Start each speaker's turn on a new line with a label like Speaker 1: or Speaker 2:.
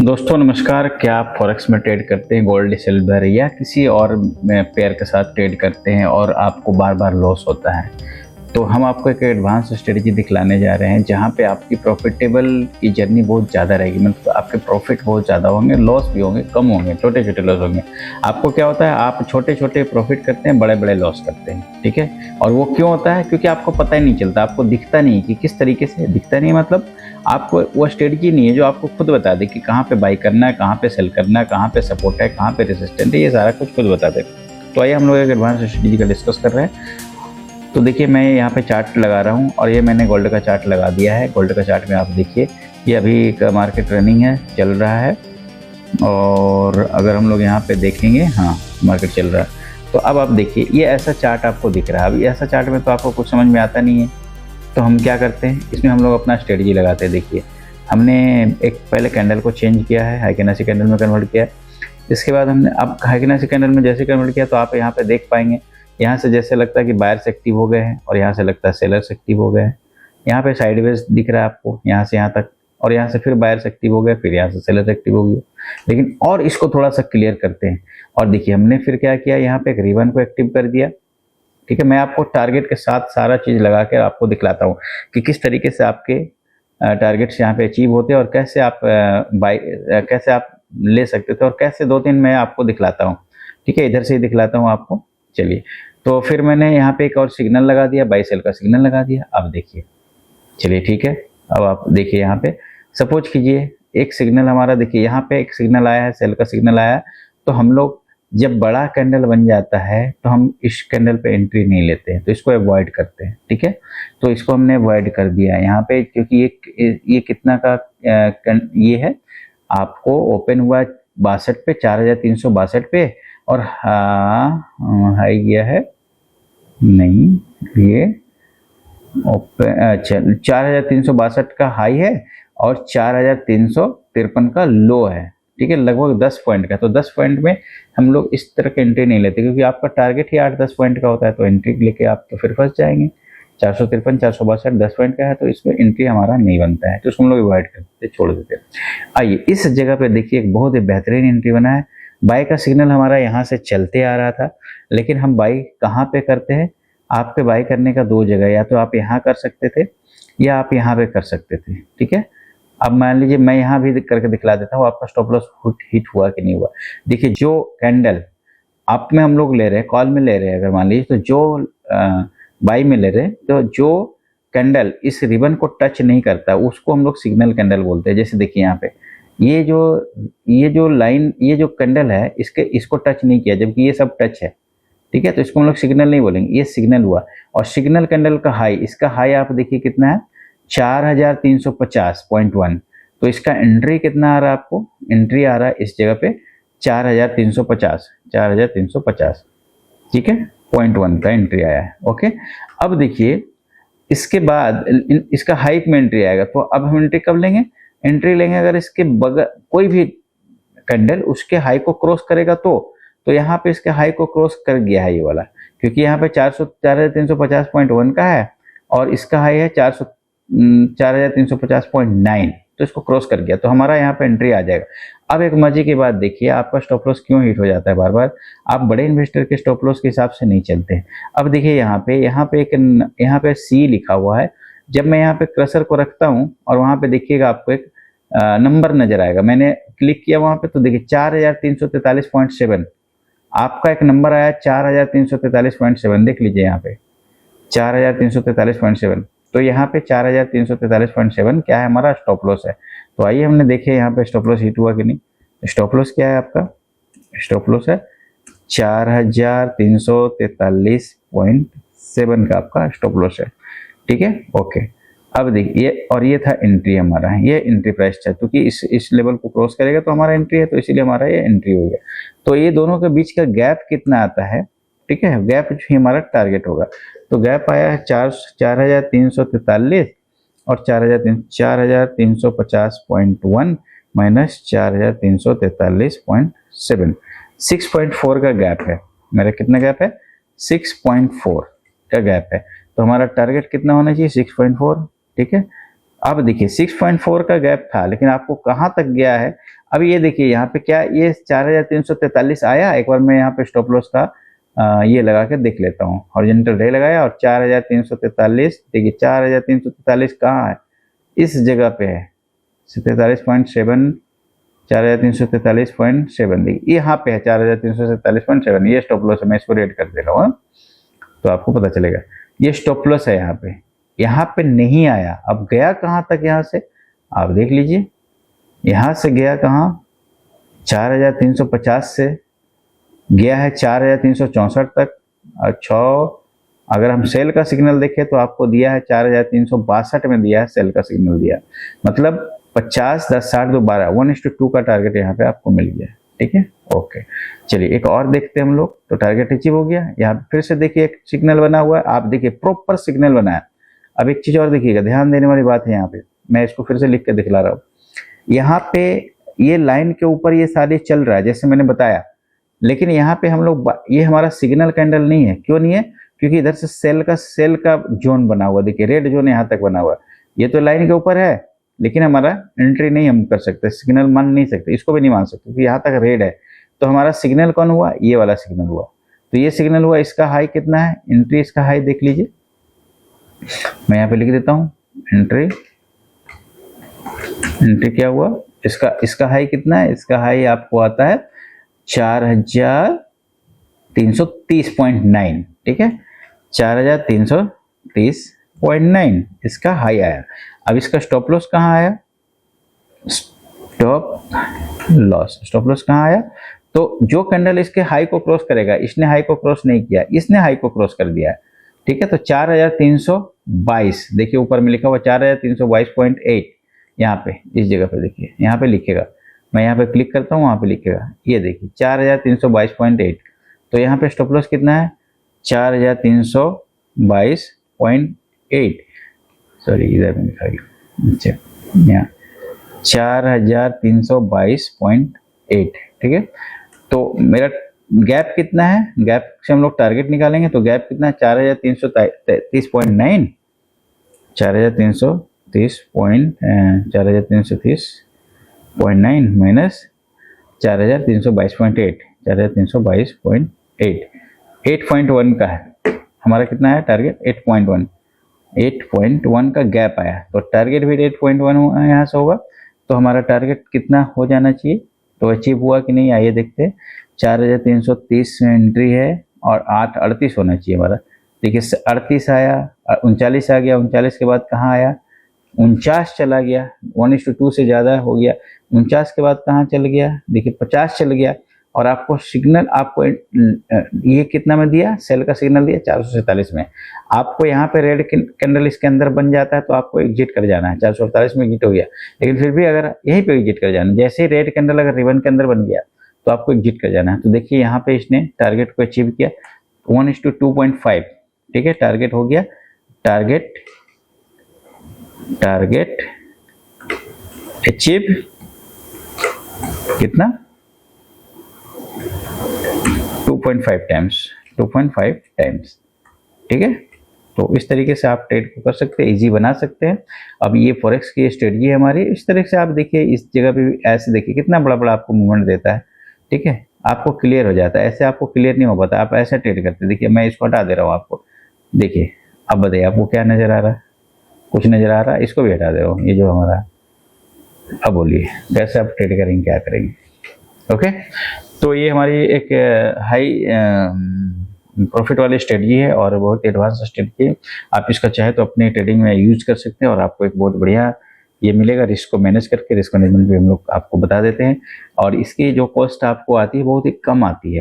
Speaker 1: दोस्तों नमस्कार। क्या आप फॉरेक्स में ट्रेड करते हैं, गोल्ड सिल्वर या किसी और पेयर के साथ ट्रेड करते हैं और आपको बार बार लॉस होता है? तो हम आपको एक एडवांस स्ट्रेटजी दिखलाने जा रहे हैं जहां पे आपकी प्रॉफिटेबल की जर्नी बहुत ज़्यादा रहेगी। मतलब आपके प्रॉफिट बहुत ज़्यादा होंगे, लॉस भी होंगे, कम होंगे, छोटे छोटे लॉस होंगे। आपको क्या होता है, आप छोटे छोटे प्रॉफिट करते हैं, बड़े बड़े लॉस करते हैं, ठीक है। और वो क्यों होता है? क्योंकि आपको पता ही नहीं चलता, आपको दिखता नहीं कि किस तरीके से दिखता नहीं, मतलब आपको वो स्ट्रेटजी नहीं है जो आपको खुद बता दे कि कहाँ पे बाई करना है, कहाँ पे सेल करना है, कहाँ पे सपोर्ट है, कहाँ पे रेजिस्टेंट है, ये सारा कुछ खुद बता दे। तो आइए हम लोग एक एडवांस स्ट्रेटजी का डिस्कस कर रहे हैं। तो देखिए मैं यहाँ पे चार्ट लगा रहा हूँ और ये मैंने गोल्ड का चार्ट लगा दिया है। गोल्ड का चार्ट में आप देखिए ये अभी का मार्केट रनिंग है, चल रहा है। और अगर हम लोग यहाँ पे देखेंगे, हाँ मार्केट चल रहा है। तो अब आप देखिए ये ऐसा चार्ट आपको दिख रहा है। अभी ऐसा चार्ट में तो आपको कुछ समझ में आता नहीं है, तो हम क्या करते हैं, इसमें हम लोग अपना स्ट्रेटजी लगाते हैं। देखिए हमने एक पहले कैंडल को चेंज किया है, हाइकेनासी कैंडल में कन्वर्ट किया है। इसके बाद हमने अब हाइकेनासी कैंडल में जैसे कन्वर्ट किया तो आप यहाँ पे देख पाएंगे, यहाँ से जैसे लगता है कि बायर्स एक्टिव हो गए हैं और यहाँ से लगता है सेलर्स एक्टिव हो गए हैं। यहाँ पे साइडवेज दिख रहा है आपको यहाँ से यहाँ तक, और यहाँ से फिर बायर्स एक्टिव हो गए, फिर यहाँ से सेलर्स एक्टिव हो गए। लेकिन और इसको थोड़ा सा क्लियर करते हैं। और देखिए हमने फिर क्या किया, यहाँ पे एक रिबन को एक्टिव कर दिया, ठीक है। मैं आपको टारगेट के साथ सारा चीज लगा के आपको दिखलाता हूँ कि किस तरीके से आपके टारगेट्स यहाँ पे अचीव होते हैं और कैसे आप कैसे आप ले सकते थे, और कैसे दो तीन मैं आपको दिखलाता हूँ, ठीक है। इधर से ही दिखलाता हूँ आपको। चलिए, तो फिर मैंने यहाँ पे एक और सिग्नल लगा दिया, बाई सेल का सिग्नल लगा दिया। अब देखिए, चलिए ठीक है। अब आप देखिए यहाँ पे सपोज कीजिए एक सिग्नल हमारा, देखिए यहाँ पे एक सिग्नल आया है, सेल का सिग्नल आया है। तो हम लोग जब बड़ा कैंडल बन जाता है तो हम इस कैंडल पे एंट्री नहीं लेते हैं, तो इसको अवॉइड करते हैं, ठीक है। तो इसको हमने अवॉइड कर दिया यहाँ पे, क्योंकि ये कितना का ये है, आपको ओपन हुआ 62 पे, 4362 पे, और हाँ हाई गया है, नहीं ये ओपन, अच्छा 4362 का हाई है और 4353 का लो है, ठीक है। लगभग 10 पॉइंट का। तो 10 पॉइंट में हम लोग इस तरह के एंट्री नहीं लेते, क्योंकि आपका टारगेट ही 8-10 पॉइंट का होता है, तो एंट्री लेके आप तो फिर फंस जाएंगे। 453 462 10 पॉइंट का है, तो इसमें एंट्री हमारा नहीं बनता है, तो उसको हम लोग अवॉइड करते, छोड़ देते हैं। आइए इस जगह पे देखिए एक बहुत ही बेहतरीन एंट्री बना है। बाई का सिग्नल हमारा यहाँ से चलते आ रहा था, लेकिन हम बाई कहाँ पे करते हैं, आपके बाई करने का दो जगह, या तो आप यहाँ कर सकते थे या आप यहाँ पे कर सकते थे, ठीक है। अब मान लीजिए मैं यहाँ भी करके दिखला देता हूँ आपका स्टॉप लॉस हिट हुआ कि नहीं हुआ। देखिए जो कैंडल अप में हम लोग ले रहे हैं, कॉल में ले रहे हैं, अगर मान लीजिए, तो जो बाई में ले रहे हैं, तो जो कैंडल इस रिबन को टच नहीं करता उसको हम लोग सिग्नल कैंडल बोलते हैं। जैसे देखिए यहाँ पे ये जो लाइन, ये जो कैंडल है, इसको टच नहीं किया, जबकि ये सब टच है, ठीक है। तो इसको हम लोग सिग्नल नहीं बोलेंगे, ये सिग्नल हुआ। और सिग्नल कैंडल का हाई, इसका हाई आप देखिए कितना है, 4350.1। तो इसका एंट्री कितना आ रहा है आपको, एंट्री आ रहा है इस जगह पे 4350, ठीक है, 0.1 का एंट्री आया है, ओके। अब देखिए इसके बाद इसका हाइक में एंट्री आएगा, तो अब हम एंट्री कब लेंगे, एंट्री लेंगे अगर इसके बगल कोई भी कैंडल उसके हाई को क्रॉस करेगा। तो यहाँ पे इसके हाई को क्रॉस कर गया है ये वाला, क्योंकि यहाँ पे 4350.1 का है और इसका हाई है 4350.9, तो इसको क्रॉस कर गया, तो हमारा यहाँ पे एंट्री आ जाएगा। अब एक मजे की बात देखिए, आपका स्टॉप लॉस क्यों हिट हो जाता है बार बार, आप बड़े इन्वेस्टर के स्टॉप लॉस के हिसाब से नहीं चलते हैं। अब देखिए यहाँ पे सी लिखा हुआ है। जब मैं यहाँ पे क्रसर को रखता हूँ और वहां पे देखिएगा आपको एक नंबर नजर आएगा, मैंने क्लिक किया वहां पे, तो देखिए 4343.7 आपका एक नंबर आया, 4343.7, देख लीजिए यहाँ पे 4343.7। तो यहाँ पे 4343.7 क्या है, हमारा स्टॉप लॉस है। तो आइए हमने देखे यहाँ पे स्टॉप लॉस हिट हुआ कि नहीं। स्टॉप लॉस क्या है आपका, स्टॉप लॉस है 4343.7 का आपका स्टॉप लॉस है, ठीक है, ओके। अब देखिए, और ये था एंट्री हमारा, ये एंट्री प्राइस था, क्योंकि इस लेवल को क्रॉस करेगा तो हमारा एंट्री है, तो इसीलिए हमारा ये एंट्री हो गया। तो ये दोनों के बीच का गैप कितना आता है, ठीक है, गैप ही हमारा टारगेट होगा। तो गैप आया है 4343 और 4350.1 माइनस 4343.7, 6.4 का गैप है मेरा। कितना गैप है, 6.4 का गैप है। तो हमारा टारगेट कितना होना चाहिए, 6.4, ठीक है। अब देखिए 6.4 का गैप था, लेकिन आपको कहां तक गया है, अब ये देखिए यहाँ पे क्या ये 4343 आया। एक बार मैं यहाँ पे स्टॉप लॉस का ये लगा के देख लेता हूँ। हॉरिजॉन्टल रे लगाया और 4343, देखिए 4343 कहाँ है, इस जगह पे है 43.7, 4343.7 देखिए यहाँ पे है 4347.7, ये स्टॉप लॉस है। मैं इसको रेड कर दे रहा हूँ तो आपको पता चलेगा ये स्टॉप लॉस है। यहाँ पे नहीं आया, अब गया कहाँ तक, यहाँ से आप देख लीजिए, यहाँ से गया कहाँ, 4350 से गया है 4364 तक। और 6 अगर हम सेल का सिग्नल देखें तो आपको दिया है 4362 में दिया है, सेल का सिग्नल दिया, मतलब 50 10 60 2 12 1:2 का टारगेट यहाँ पे आपको मिल गया। ठीक है, ओके। चलिए एक और देखते हैं हम लोग, तो टारगेट अचीव हो गया। यहाँ पे फिर से देखिए एक सिग्नल बना हुआ है, आप देखिए प्रॉपर सिग्नल बना है। अब एक चीज और देखिएगा, ध्यान देने वाली बात है यहाँ पे, मैं इसको फिर से लिख के दिखला रहा हूँ। यहाँ पे ये लाइन के ऊपर ये सारे चल रहा है जैसे मैंने बताया, लेकिन यहाँ पे हम लोग ये हमारा सिग्नल कैंडल नहीं है। क्यों नहीं है? क्योंकि इधर से सेल का जोन बना हुआ, देखिए रेड जोन यहाँ तक बना हुआ। ये तो लाइन के ऊपर है, लेकिन हमारा एंट्री नहीं हम कर सकते, सिग्नल मान नहीं सकते, इसको भी नहीं मान सकते क्योंकि यहाँ तक रेड है। तो हमारा सिग्नल कौन हुआ? ये वाला सिग्नल हुआ। तो ये सिग्नल हुआ, इसका हाई कितना है, एंट्री इसका हाई देख लीजिए, मैं यहाँ पे लिख देता हूँ एंट्री क्या हुआ, इसका हाई कितना है, इसका हाई आपको आता है 4330.9। ठीक है, 4330.9 इसका हाई आया। अब इसका स्टॉप लॉस कहाँ आया, स्टॉप लॉस कहाँ आया? तो जो कैंडल इसके हाई को क्रॉस करेगा, इसने हाई को क्रॉस नहीं किया, इसने हाई को क्रॉस कर दिया है। ठीक है, तो 4322 देखिए ऊपर में लिखा हुआ 4322.8, यहाँ पे इस जगह पे देखिए, यहाँ पे लिखेगा, मैं यहाँ पे क्लिक करता हूँ, वहाँ पे लिखेगा, ये देखिए 4322.8। तो यहाँ पे स्टॉप लॉस कितना है, 4322.8, सॉरी इधर में लिखा गया, अच्छा यहाँ 4322.8। ठीक है, तो मेरा गैप कितना है, गैप से हम लोग टारगेट निकालेंगे, तो गैप कितना है 4330.9, 4330.9 माइनस 4322.8, 4322.8, 8.1 का है हमारा, कितना है टारगेट 8.1 का गैप आया। तो टारगेट भी 8.1 यहाँ से होगा, तो हमारा टारगेट कितना हो जाना चाहिए, तो अचीव हुआ कि नहीं आइए देखते हैं। 4330 में एंट्री है और 8:38 होना चाहिए हमारा। देखिए 38 आया, 39 आ गया, 39 के बाद कहाँ आया, 49 चला गया, 1:2 से ज़्यादा हो गया। 49 के बाद कहाँ चल गया, देखिए 50 चल गया। और आपको सिग्नल आपको ये कितना में दिया, सेल का सिग्नल दिया 447 में। आपको यहाँ पे रेड कैंडल इसके अंदर बन जाता है तो आपको एग्जिट कर जाना है। 448 में एग्जिट हो गया, लेकिन फिर भी अगर यहीं पे एग्जिट कर जाना है, जैसे ही रेड कैंडल अगर रिबन के अंदर बन गया तो आपको एग्जिट कर जाना है। तो देखिए यहाँ पे इसने टारगेट को अचीव किया 1:2.5। ठीक है, टारगेट हो गया, टारगेट अचीव कितना 2.5 टाइम्स। ठीक है, तो इस तरीके से आप ट्रेड को कर सकते हैं, इजी बना सकते हैं। अब ये फॉरेक्स की स्ट्रेटजी है हमारी, इस तरह से आप देखिए, इस जगह पे भी ऐसे देखिए कितना बड़ा बड़ा आपको मूवमेंट देता है। ठीक है, आपको क्लियर हो जाता है, ऐसे आपको क्लियर नहीं हो पाता, आप ऐसे ट्रेड करते। देखिए मैं इसको हटा दे रहा हूँ आपको, देखिए अब बताइए आपको क्या नजर आ रहा है, कुछ नजर आ रहा है, इसको भी हटा दे रहा हूँ, ये जो हमारा। अब बोलिए कैसे आप ट्रेड करेंगे, क्या करेंगे। ओके, तो ये हमारी एक हाई प्रॉफिट वाली स्ट्रेटजी है और बहुत एडवांस स्ट्रेटजी है। आप इसका चाहे तो अपने ट्रेडिंग में यूज कर सकते हैं और आपको एक बहुत बढ़िया ये मिलेगा। रिस्क को मैनेज करके, रिस्क मैनेजमेंट भी हम लोग आपको बता देते हैं और इसकी जो कॉस्ट आपको आती है बहुत ही कम आती है।